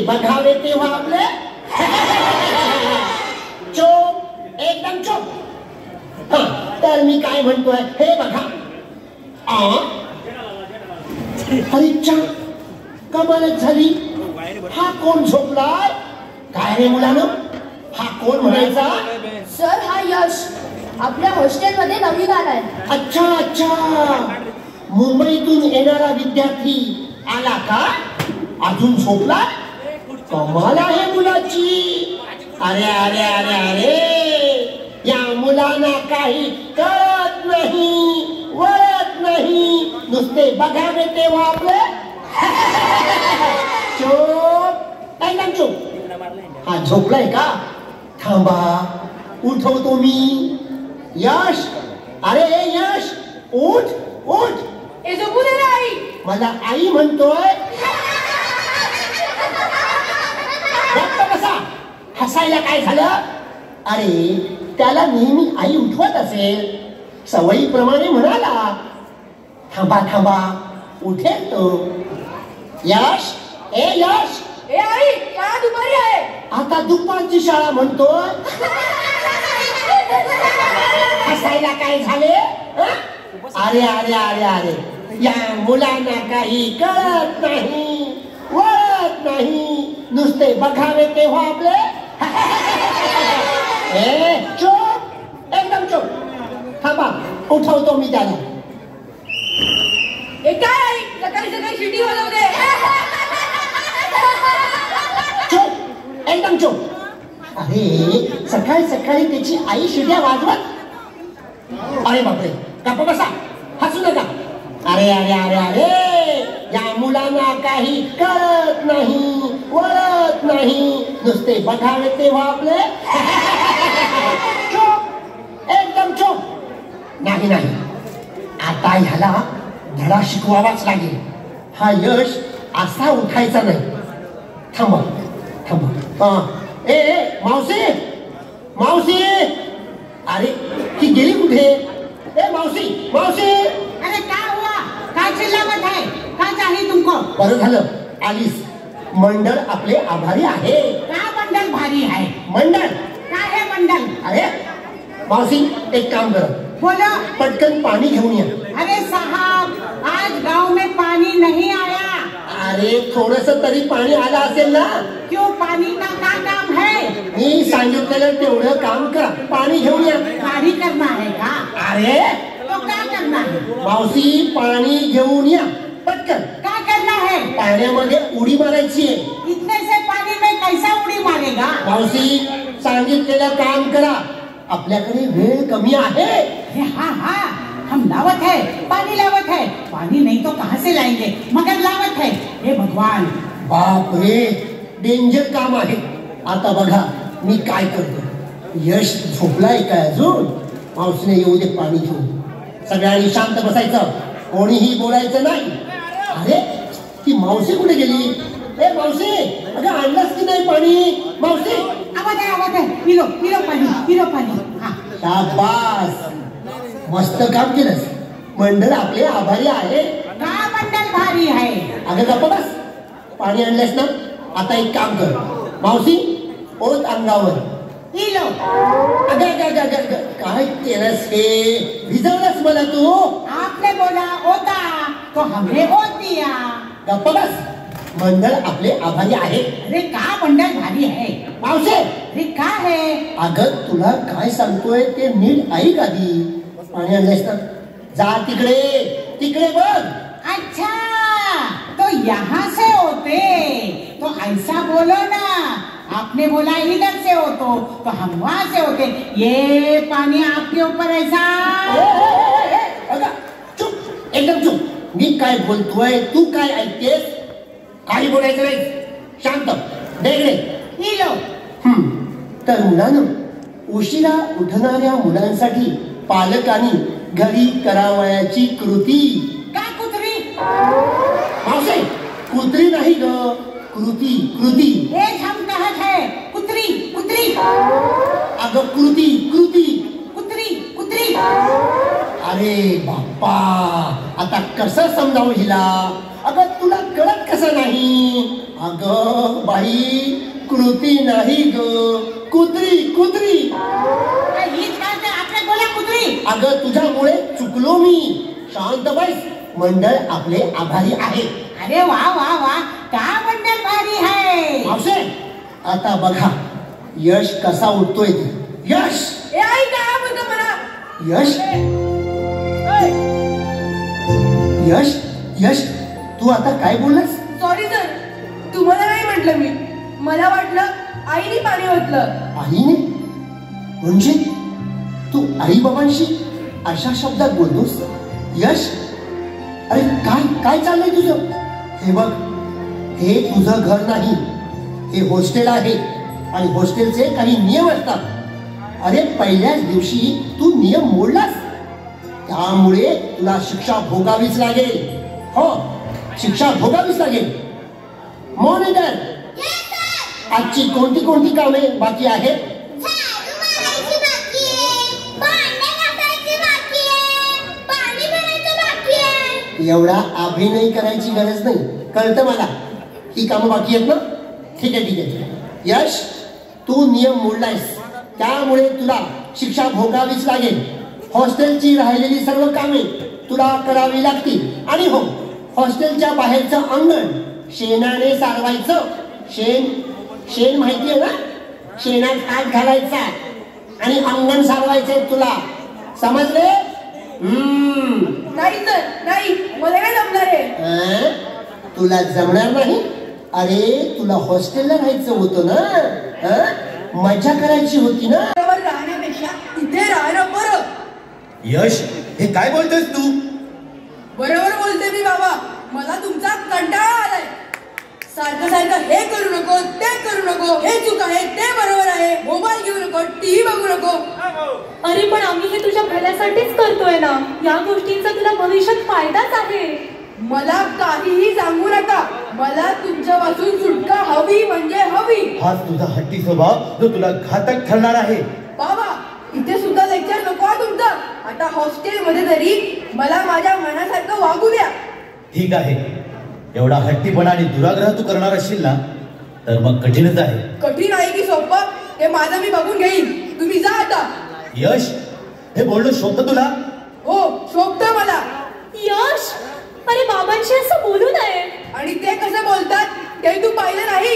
बघावे तेव्हा आपले चोप एकदम चोप. तर मी काय म्हणतोय हे बघा. परीक्षा कमालच झाली. हा कोण झोपलाय? काय रे मुलानं, हा कोण म्हणायचा? सर हा यश आपल्या हॉस्टेल मध्ये नवीन आलाय. अच्छा अच्छा, मुंबईतून येणारा विद्यार्थी आला का? अजून झोपला? कमाल आहे मुलाची. अरे अरे अरे अरे, या मुलांना काही कळत नाही, वळत नाही, नुसते बघावे तेव्हा आपले चोप एकदम चोप. हा झोपलाय का? थांबा, उठवतो मी. यश, अरे यश, उठ उठ. ए झोपू दे ना आई. मला आई म्हणतोय. गप्प बसा. हसायला काय झालं? अरे त्याला नेहमी आई उठवत असेल, सवयीप्रमाणे म्हणाला. थांबा थांबा, उठेल तो. यश, ए यश. ए आई, शाळा दुपारी आहे. आता दुपारची शाळा म्हणतोय. हसायला काय झाले? अरे अरे अरे अरे, या मुलांना काही कळत नाही, वळत नाही, नुसते बघावे तेव्हा आपले ए चोप एकदम चोप. थांबा, उठवतो मी त्याला. ए काय आई, सकाळी सकाळी शिटी वाजवते. चोप एकदम चोप. अरे सकाळी सकाळी त्याची आई शिट्या वाजवत? अरे बापरे, गप्प बसा, हसू नका. अरे अरे अरे अरे, या मुलांना काही कळत नाही, वळत नाही, नुसते बघावे तेव्हा आपले चोप एकदम चोप. नाही नाही, आता ह्याला धडा शिकवावाच लागेल. हा यश असा उठायचा नाही. थांबा थांबा. ए मावशी, मावशी. अरे ती गेली कुठे? ए मावशी, मावशी. अरे क्या हुआ? क्या चिल्लावत है? क्या चाहिए तुमको? बरं झालं आलीस. मंडळ आपले आभारी आहे. क्या मंडल भारी है? मंडळ क्या है मंडल? अरे मावशी, एक काम कर, बोलो. पटकन पाणी घेऊन या. अरे साहब, आज गांव में पानी नहीं आया. अरे थोडस तरी पाणी आलं असेल ना. क्यों, पानी का क्या काम है? मी सांगितलेलं तेवढं काम करा, पाणी घेऊन या. गाड़ी करना है का? अरे तो क्या करना है? मावशी, पाणी घेऊन या पटकन. क्या करना है? पाण्यामध्ये उडी मारायची आहे. इतने से पानी में कैसा उड़ी मारेगा? मावशी, सांगितलेलं काम करा, आपल्याकडे वेळ कमी आहे. हाँ हाँ, हम लावत है, पानी लावत है. पानी नहीं तो कहाँ से लाएंगे, मगर लावत है. हे भगवान. बाप रे, डेंजर काम आहे. आता बघा मी काय करतो. यश झोपलाय काय अजून? मावशीने येऊ दे पाणी घेऊन. सगळ्यांनी शांत बसायचं, कोणीही बोलायचं नाही. अरे ती मावशी कुठे गेली? ए मावशी, अगं आणलंस की नाही पाणी? मावशी, आवाज आहे. पिलो पाणी. हाँ. शाबास, मस्त काम केलंस. मंडळ आपले आभारी आहे. का मंडल भारी है? अगं गप्प बस. पाणी आणलंस ना, आता एक काम कर मावशी, ओत अंगावर. पिलो. अगं काय केलंस हे? भिजवलंस मला तू. आपने बोला होता तो हमने वोट दिया. गप्प बस. मंडळ आपले आभारी आहे. अरे का मंडल भारी है? मावशी, अरे का है? अगं तुला काय सांगतोय ते नीट ऐक आधी. पाणी आणलंस ना, जा तिकडे बघ. अच्छा, तो यहाँ से होते तो ऐसा बोलो ना. आपने बोला इधर से हो तो हम वहां से होते. ये पानी आपके ऊपर ऐसा. अगं चुप, एकदम चुप. मी काय बोलतोय तू काय ऐकतेस? काही बोलायचं नाही, शांत बेगडे. पिलो. तर मुलांनो, उशिरा उठणाऱ्या मुलांसाठी पालकांनी घरी करावयाची कृती. का कुत्री? मावशी, कुत्री नाही ग, कृती. एक हम कहत है कुत्री. अगं कृती. अरे बाप्पा, आता कसं समजावं हिला? अगं तुला कळत कसं नाही? अगं बाई, कृती नाही ग, कुत्री कुत्री. हीच काय आपल्या गोल्या कुत्री. अगं तुझ्यामुळे चुकलो मी. शांत बस. मंडळ आपले आभारी आहे. अरे वा वा वा, का मंडळ भारी आहे. मावशे, आता बघा यश कसा उठतोय ते. यश, ए आई काय म्हणतो मला. यश, यश, यश, तू आता काय बोललास. सॉरी सर, तुम्हाला नाही म्हटलं मी. मला वाटलं आईने पाणी ओतलं. आईने म्हणजे तू आई बाबांशी अशा शब्दात बोलतोस. यश, अरे काय काय चाललंय तुझं. हे बघ, हे तुझं घर नाही, हे हॉस्टेल आहे आणि हॉस्टेलचे काही नियम असतात. अरे पहिल्याच दिवशी तू नियम मोडलास, त्यामुळे तुला शिक्षा भोगावीच लागेल. हो, शिक्षा भोगावीच लागेल. मॉनिटर, आजची कोणती कोणती कामे बाकी आहेत. एवढा अभिनय करायची गरज नाही, कळतं मला. ही कामं बाकी आहेत ना. ठीक आहे ठीक आहे. यश, तू नियम मोडलायस, त्यामुळे तुला शिक्षा भोगावीच लागेल. हॉस्टेलची राहिलेली सर्व कामे तुला करावी लागतील. आणि हो, हॉस्टेलच्या बाहेरचं अंगण शेणाने सारवायचं. शेण माहितीये ना. शेणात हात घालायचा आणि अंगण सारवायचंय तुला, समजले. नाही सर, नाही, मला काय जमणार आहे. तुला जमणार नाही. अरे तुला हॉस्टेलला राहायचं होतं ना, मजा करायची होती ना. राहण्यापेक्षा इथे राहणं बरं. यश, हे काय बोलतोस तू. बरोबर बोलते मी बाबा. मला तुमचा कंटाळा आलाय. सारखं सारखं हे करू नको, ते करू नको, हे चूक आहे, ते बरोबर आहे, मोबाईल घेऊ नको, टीव्ही बघू नको. अरे पण आम्ही हे तुझ्या भल्यासाठीच करतोय ना. या गोष्टींचा तुला भविष्यात फायदाच आहे. मला काहीही सांगू नका. मला तुमच्यापासून सुटका हवी म्हणजे हवी. हाच तुझा हट्टी स्वभाव जो तुला घातक ठरणार आहे. बाबा, इथे सुद्धा लेक्चर नको आहे तुमचं. आता हॉस्टेलमध्ये तरी मला माझ्या मनासारखं वागू द्या. ठीक आहे, एवढा हट्टीपणा आणि दुराग्रह तू करणार असशील ना, तर मग कठीणच आहे. कठीण आहे की सोपं ते माझं मी बघून घेईन. तुम्ही जा आता. यश, हे बोलणं शोभतं तुला. हो, शोभतं मला. यश, अरे बाबांशी असं बोलू नये. आणि ते कसं बोलतात ते तू पाहिलं नाही.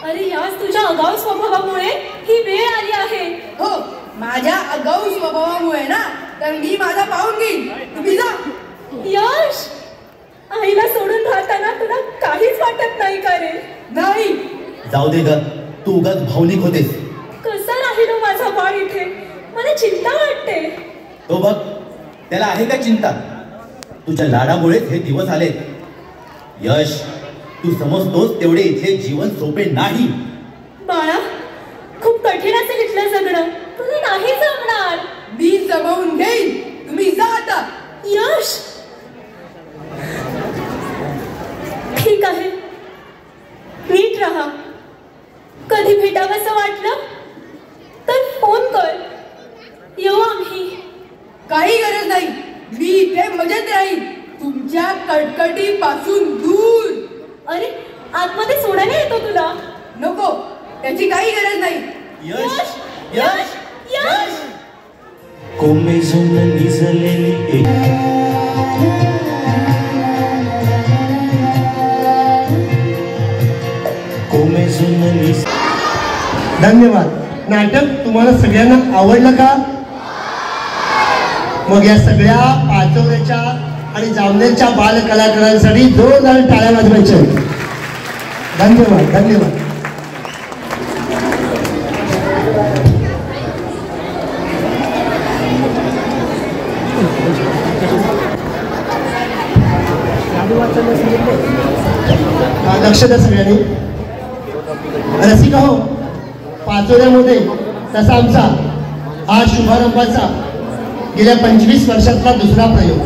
अरे याच तुझ्या आगाऊ स्वभावामुळे ही वेळ आली आहे. हो, माझ्या आगाऊ स्वभावामुळे ना. तर मी माझा पाहून घेईन. तुम्ही जा. यश, आईला सोडून राहताना तुला काहीच वाटत नाही का रे. नाही. जाऊ दे ग, तू उगाच भावनिक होतेस. कसा राहिलो माझा बाळ इथे, मला चिंता वाटते. तो बघ, त्याला आहे का चिंता. तुझ्या लाडामुळेच हे दिवस आले. यश, तू समजतोस तेवढे इथे जीवन सोपे नाही. बाळा, खूप कठीण असेल इथलं जगणं. तुला नाही जमणार. मी जमवून घेईन. तुम्ही जा आता. यश, ठीक आहे, नीट राहा. कधी भेटावंसं वाटलं तर फोन कर. येऊ आम्ही. काही गरज नाही. मी इथे मजेत राहीन, तुमच्या कटकटीपासून दूर. अरे आतमध्ये सोडायला येतो तुला. नको, त्याची काही गरज नाही. यश, यश, यश. कोमेजून निजलेली धन्यवाद. नाटक तुम्हाला सगळ्यांना आवडलं का. मग या सगळ्या पाचोऱ्याच्या आणि जामनेरच्या बाल कलाकारांसाठी जोरदार टाळ्या वाजवायच्या. धन्यवाद धन्यवाद. लक्ष द्या सगळ्यांनी. रसिका हो, पाचोऱ्यामध्ये तसा आमचा हा शुभारंभाचा गेल्या 25 वर्षातला दुसरा प्रयोग.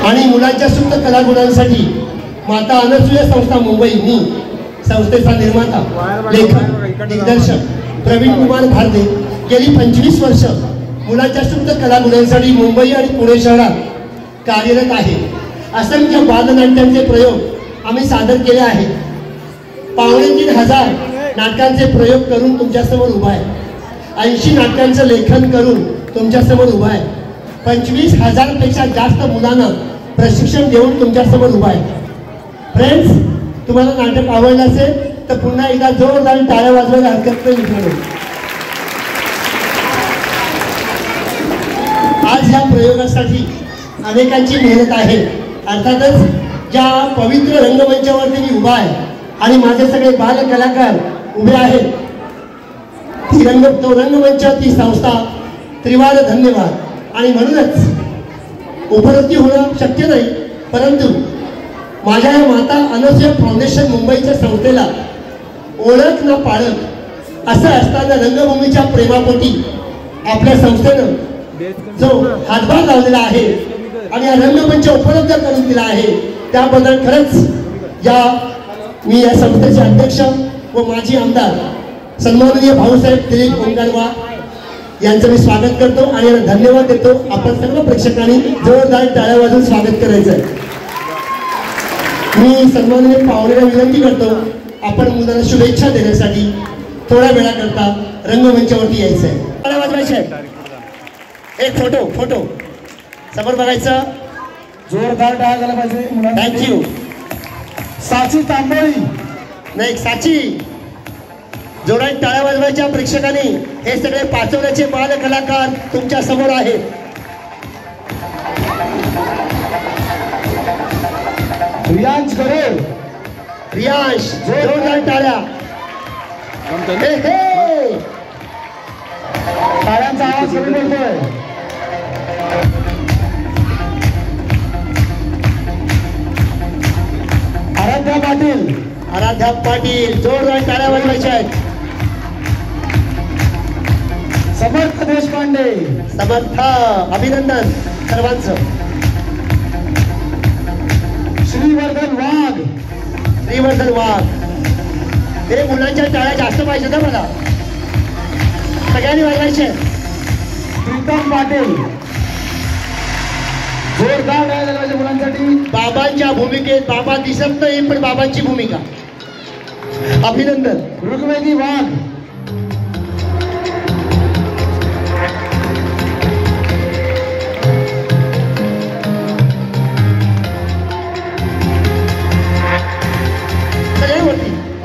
आणि मुलांच्या सुप्त कलागुणांसाठी माता अनसूया संस्था मुंबई, मी संस्थेचा निर्माता, लेखक, दिग्दर्शक प्रवीण कुमार भारदे गेली 25 वर्ष मुलांच्या सुप्त कलागुणांसाठी मुंबई आणि पुणे शहरात कार्यरत आहे. असंख्य बालनाट्यांचे प्रयोग आम्ही सादर केले आहेत. 3,500 नाटकांचे प्रयोग करून तुमच्यासमोर उभा आहे. 80 नाटकांचं लेखन करून तुमच्यासमोर उभा आहे. 25,000 पेक्षा जास्त मुलांना प्रशिक्षण देऊन तुमच्यासमोर उभा आहे. फ्रेंड्स, तुम्हाला नाटक आवडलं असेल तर पुन्हा एकदा जोरदार टाळ्या वाजवायला हरकत नाही मित्रांनो. आज या प्रयोगासाठी अनेकांची मेहनत आहे. अर्थातच ज्या पवित्र रंगमंचावरती मी उभा आहे आणि माझे सगळे बाल कलाकार उभे आहेत, तो रंगमंच, ती संस्था त्रिवार धन्यवाद. आणि म्हणूनच उपलब्धी होणं शक्य नाही, परंतु माझ्या या माता अनसूया फाउंडेशन मुंबईच्या संस्थेला ओळख ना पाळख असं असताना रंगभूमीच्या प्रेमापोटी आपल्या संस्थेनं जो हातभार लावलेला आहे आणि हा रंगमंच उपलब्ध करून दिला आहे, त्याबद्दल खरंच मी या संस्थेचे अध्यक्ष व माजी आमदार सन्माननीय भाऊसाहेब दिलीप ओंकारवार यांचं मी स्वागत करतो आणि यांना धन्यवाद देतो. आपण सर्व प्रेक्षकांनी जोरदार टाळ्या वाजवून स्वागत करायचं आहे. मी सन्माननीय पाहुण्याला विनंती करतो, आपण मुलांना शुभेच्छा देण्यासाठी थोड्या वेळाकरता रंगमंचावरती यायचं आहे. टाळ्या वाजवायचे आहे. एक फोटो समोर बघायचं. जोरदार टाळ्या झाला पाहिजे. थँक्यू. साची तांबोळी नाही, साची. जोरात टाळ्या वाजवायच्या प्रेक्षकांनी. हे सगळे पाचवण्याचे बाल कलाकार तुमच्या समोर आहेत. रियांश करोड. रियांश, जोरदार टाळ्या. हे हे टाळ्यांचा आवाज कमी बोलतोय. आराध्या पाटील, जोरदार टाळ्या वाजवायच्या आहेत. समर्थ देशपांडे. समर्थ, अभिनंदन सर्वांचं. श्रीवर्धन वाघ. श्रीवर्धन वाघ. हे मुलांच्या टाळ्या जास्त पाहिजे ना मला, सगळ्यांनी वाजवायचे. प्रीतम पाटील. जोरदार टाळ्या झाल्या पाहिजे मुलांसाठी. बाबांच्या भूमिकेत बाबा दिसत नाही, पण बाबांची भूमिका. अभिनंदन. ऋग्वेदी वाघ.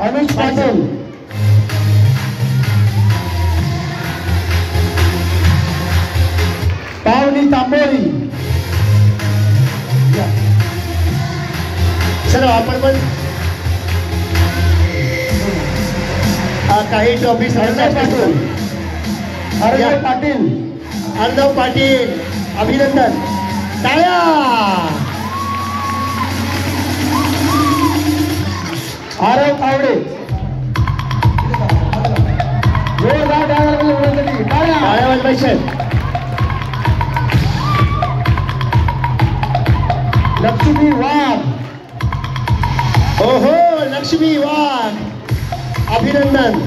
अनुज पाटील. पावनी तांबोळी. चलो आपण पण काही ट्रॉफी. अर्णव पाटील. अर्णव पाटील, अभिनंदन. टाळ्या. आरव तावडे. जोरदार टाळ्या वाजवायच्या. लक्ष्मी वाघ. हो, लक्ष्मी वाघ, अभिनंदन.